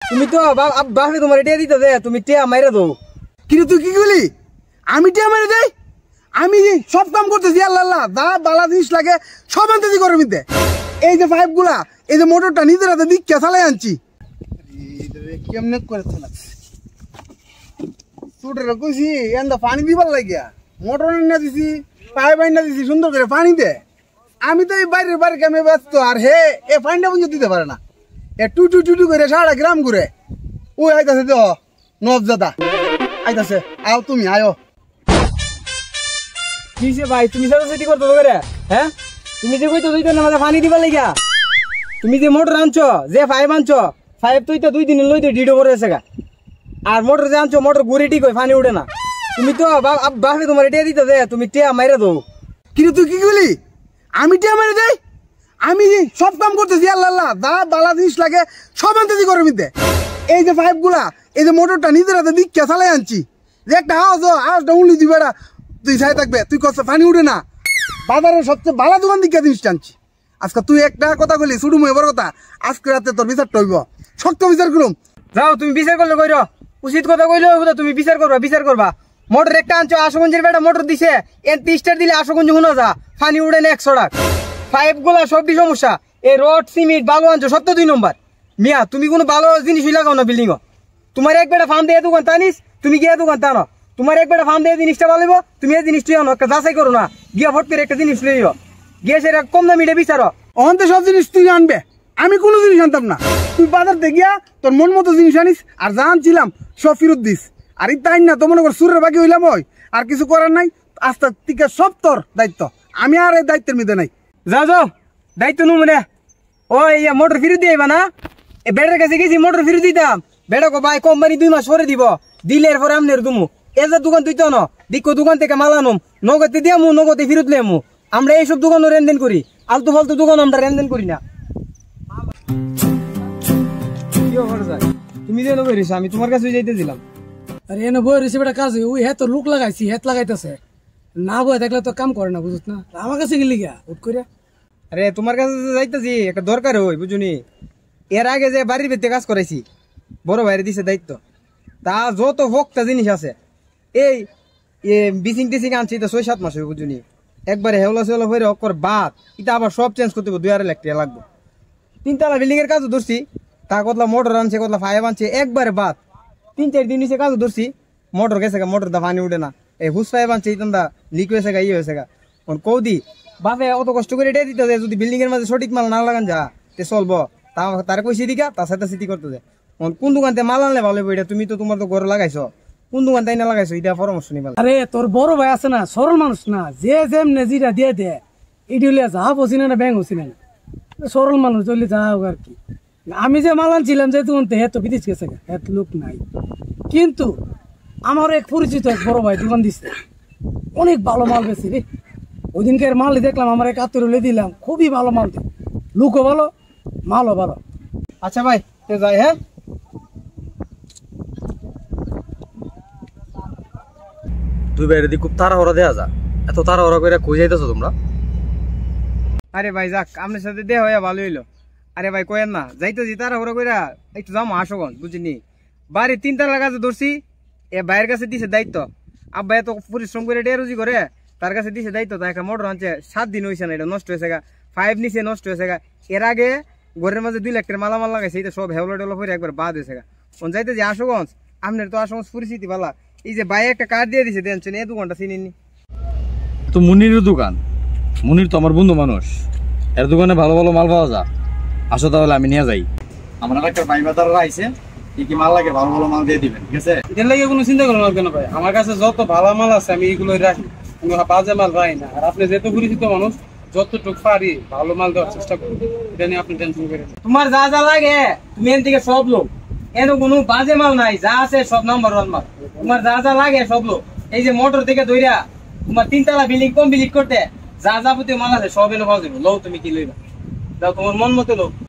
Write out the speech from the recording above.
তুমি তো বাপে তোমার টিয়া দিতে দে, তুমি টিয়া মাইরা দাও। কিন্তু তুই কি করলি? আমি টিয়া মেরে দেই? আমি সব কাম করতেছি, আল্লাহ যা বালা জিনিস লাগে সব আনতেছি ঘরের মধ্যে। এই যে পাইপ গুলা, এই যে মোটরটা নিজের হাতে দিক চালাই আনছি। কেমনে করে চুটের কইছি এন্দা পানি দিবার লাগিয়া মোটর এনে দিছি, পাইপ এনে দিছি সুন্দর করে পানি দে। আমি তো এই বাইরের বাড়ি কামে ব্যস্ত, আর হে এ পানিটা পর্যন্ত দিতে পারে না। এ টুটু টুটু করে সারা গ্রাম ঘুরে। ও আইতাছে দেহ নবজাদা আইতাছে, আও তুমি আয়ো। কিসে ভাই তুমি সাথে করতে করে? হ্যাঁ তুমি যে কইতো তুই তো না পানি দিবার লাগিয়া, তুমি যে মোটর আনছো, যে পাইপ আনছো, পাইপ তুই তো 2 দিন লইতে ডিডো করে আছে গা। আর মোটর যে আনছো, মোটর ঘুরে ঠিক হয়, পানি উঠে না। তুমি তো বাপে তোমার টিয়া দিতে দে, তুমি টিয়া মাইরা দাও। কিন্তু তুই কি করলি? আমি টিয়া মেরে দেই? আমি সব কাম করতেছি, আল্লাহ যা বালা জিনিস লাগে সব আনতেছি ঘরের মধ্যে। এই যে পাইপ গুলা, এই যে মোটরটা নিজের হাতে দিক চালাই আনছি। যে একটা আওয়াজটা উঠলি দিবে, তুই চাই থাকবে, তুই কষ্ট পানি উঠে না। বাজারের সবচেয়ে ভালো দোকান দিকে জিনিসটা আনছি। আজকে তুই একটা কথা বলি, শুরু এবার কথা, আজকে রাতে তোর বিচারটা হইব, শক্ত বিচার করুম। যাও তুমি বিচার করলে কইর, উচিত কথা কইলে তুমি বিচার করবা। মোটর একটা আনছো, আশুগঞ্জের বেটা মোটর দিছে, এর 30 দিলে আশুগঞ্জ শুনো যা, পানি উঠে না 100 টাকা। পাইপ গুলা সবই সমস্যা। এই রড সিমেন্ট বালু আনছো, সব তো 2 নম্বর। মিয়া তুমি কোনো ভালো জিনিস লাগাও না বিল্ডিং। তোমার এক বেটা ফার্ম দিয়ে দোকান টানিস, তুমি গিয়ে দোকান টানো। তোমার এক বেটা ফার্ম দিয়ে জিনিসটা ভালো, তুমি এই জিনিসটা আনো, একটা যাচাই করো না, গিয়া ফট করে একটা জিনিস লইও, গিয়ে সেটা কম দামিটা বিচারো। অন্তে সব জিনিস তুই আনবে, আমি কোনো জিনিস আনতাম না। তুই বাজার থেকে গিয়া তোর মন মতো জিনিস আনিস, আর যা আনছিলাম সব ফেরত দিস। আর এই তাই না তো মনে কর সুরের বাকি হইলাম, ওই আর কিছু করার নাই। আস্তে থেকে সব তোর দায়িত্ব, আমি আর এই দায়িত্বের মধ্যে নাই। যাও দায়িত্ব নু মনে। ও ইয়া মোটর ফেরত দিয়ে না, এই বেটার কাছে গেছি মোটর ফেরত দিতাম, বেটা কো ভাই কোম্পানি 2 মাস পরে দিব, দিলে এরপরে আমনের দুমু। এজার দোকান তুই তো না দিকো, দোকান থেকে মাল আনুম, নগদে দিয়ামু, নগদে ফেরত লেমু। আমরা এইসব দোকানও লেনদেন করি, আলতু ফালতু দোকান আমরা লেনদেন করি না। তুমি যে বেরিয়েছো, আমি তোমার কাছে যাইতেছিলাম। আরে এনে বই রয়েছে বেটা কাজ, ওই হ্যাঁ তো লুক লাগাইছি, হেত লাগাইতেছে না, বই দেখলে তো কাম করে না, বুঝত না। আমার কাছে গেলি গা উঠ করে। আরে তোমার কাছে যাইতেছি, একটা দরকার হই বুঝুনি। এর আগে যে বাড়ির ভিতরে কাজ করাইছি, বড় ভাইরে দিছে দায়িত্ব, তা যত ভক্তা জিনিস আছে, এই বিচিং টিচিং আনছি তো 6-7 মাস হই বুঝুনি। একবারে হেওলা সেওলা হয়ে অকর বাদ, এটা আবার সব চেঞ্জ করতে 2.5 লাখ টাকা লাগবে। 3 তলা বিল্ডিং এর কাজও ধরছি, তা কতলা মোটর আনছে, কতলা ফাইভ আনছে, একবারে বাদ। 3-4 দিন নিচে কাজও ধরছি, মোটর গেছে গা, মোটর দা পানি উঠে না। এই হুস ফাইভ আনছে, ইতান্দা লিক হয়েছে গা, হয়েছে গা। কৌদি বাপে অত কষ্ট করে এটা দিতে, যদি বিল্ডিং এর মাঝে সঠিক মাল না লাগান যা তে চলবো, তার কইছি দিকা তার সাথে সিটি করতে যায়। কোন দোকান থেকে মাল আনলে ভালো হবে, এটা তুমি তো তোমার তো ঘরে লাগাইছো, কোন দোকান থেকে না লাগাইছো, এটা পরামর্শ নিবা। আরে তোর বড় ভাই আছে না, সরল মানুষ না, যে যেমনে যেটা দিয়ে দে, ইডিলে যা বসিনা না ব্যাং হসিনা না, সরল মানুষ চলে যা হোক আর কি। আমি যে মাল আনছিলাম যে তখন হেত তো বিদেশ গেছে, হেত লোক নাই। কিন্তু আমার এক পরিচিত এক বড় ভাই দোকান দিচ্ছে, অনেক ভালো মাল বেশি রে। ওই দিনকার মাল দেখলাম, আমার এক আত্মীয় দিলাম, খুবই ভালো মাল দেয়, লুকও ভালো, মালও ভালো। আচ্ছা ভাই যাই, হ্যাঁ তুই বাইরে দিয়ে খুব তাড়াহুড়া দেয়া যা, এত তাড়াহুড়া করে কই যাইতেছো তোমরা? আরে ভাই যাক, আপনার সাথে দেয়া হইয়া ভালো হইলো। আরে ভাই কয়েন না, যাইতেছি তাড়াহুড়া কইরা একটু যাবো আশুগঞ্জ বুঝিনি। বাড়ি 3 তলা কাছে ধরছি, এ ভাইয়ের কাছে দিছে দায়িত্ব। আব্বা এত পরিশ্রম করে ডেরুজি করে, তার কাছে দিছে দায়িত্ব। তা একটা মোটর আনছে, 7 দিন হয়েছে না, এটা নষ্ট হয়েছে গা, 5 নিচে নষ্ট হয়েছে গা। এর আগে ঘরের মাঝে 2 লাখ টাকার মালামাল লাগাইছে, এটা সব হেওলা টেওলা করে একবার বাদ হয়েছে গা। যাইতে যে আশুগঞ্জ, আপনার তো আশুগঞ্জ পরিস্থিতি ভালো। এই যে ভাই একটা কার্ড দিয়ে দিছে, দেখছেন এই দোকানটা চিনিনি তো মুনিরের দোকান, মুনির তো আমার বন্ধু মানুষ, এর দোকানে ভালো ভালো মাল পাওয়া যায়। আসো তাহলে আমি নিয়ে যাই। আমার একটা ভাই বাজাররা আইছে, কি কি মাল লাগে ভালো ভালো মাল দিয়ে দিবেন, ঠিক আছে? এটার লাগে কোনো চিন্তা করো না কেন ভাই, আমার কাছে যত ভালো মাল আছে আমি এগুলো রাখি, কোনো বাজে মাল রাখি না। আর আপনি যেহেতু পরিচিত মানুষ, যতটুকু পারি ভালো মাল দেওয়ার চেষ্টা করি, এটা নিয়ে আপনি টেনশন করেন না। তোমার যা যা লাগে তুমি এর থেকে সব লোক, এর কোনো বাজে মাল নাই, যা আছে সব নাম্বার 1 মাল। তোমার যা যা লাগে সব লোক, এই যে মোটর থেকে ধইরা তোমার 3 তলা বিল্ডিং কমপ্লিট করতে যা যাবতীয় মাল আছে সব এলো পাওয়া যাবে। লো তুমি কি লইবা, দাও তোমার মন মতো লোক।